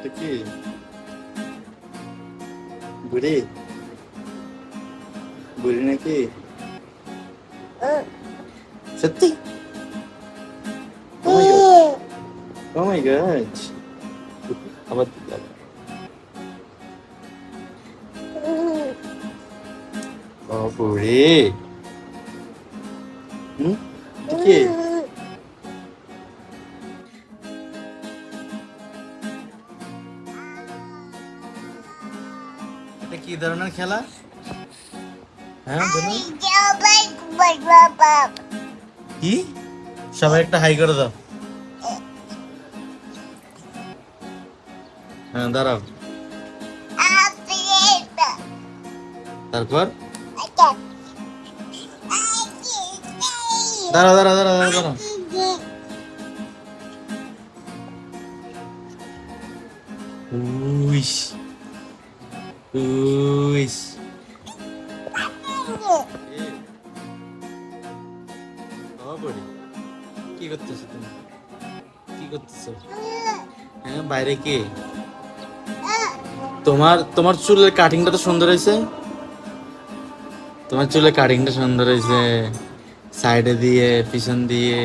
কি বুড়ি বুড়ি নাকি সত্যি ও মাই গড আবার দিলাম ও বুড়ি কি এটা কি ধরনের খেলা হ্যাঁ বলো কি সবাই একটা হাই করে দাও হ্যাঁ দাঁড়াও তারপর দাঁড়াও দাঁড়াও দাঁড়াও দাঁড়াও দাঁড়াও উইশ উইশ কি করতেছো তুমি কি করতেছো হ্যাঁ বাইরে কে তোমার তোমার চুলের কাটিংটা তো সুন্দর হয়েছে তোমার চুলের কাটিংটা সুন্দর হয়েছে সাইডে দিয়ে পিছন দিয়ে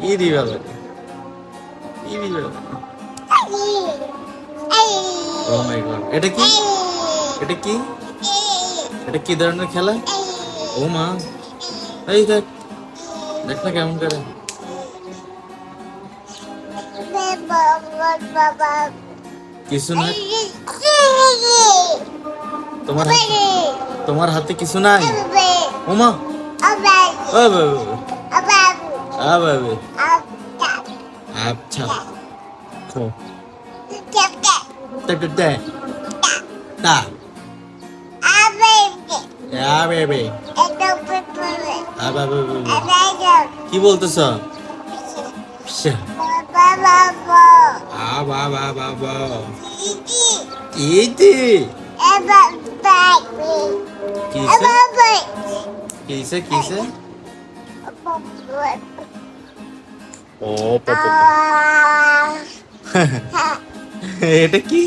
ই দিবা ই দিবা ও মাই গড এটা কি এটা কি এটা কি ধরনের খেলা ও মা এই দেখ দেখ না কেমন করে কিছু না তোমার হাতে কিছু নাই ওমা আচ্ছা খো কি বলতেছ কিসে কিসে ও এটা কি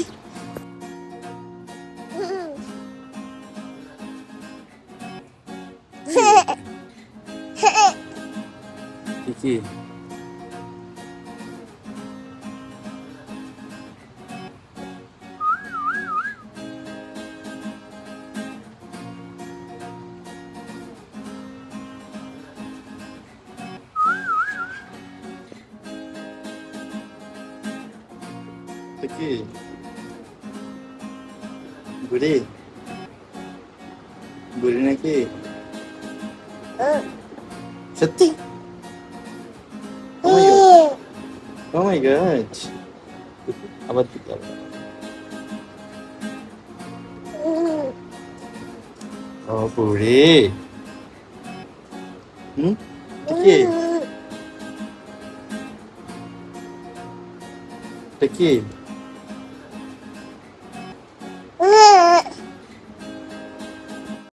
কি কি বুড়ি বুড়ি নাকি সত্যি ও মাই গড আবার দিলাম ও বুড়ি কি এটা কি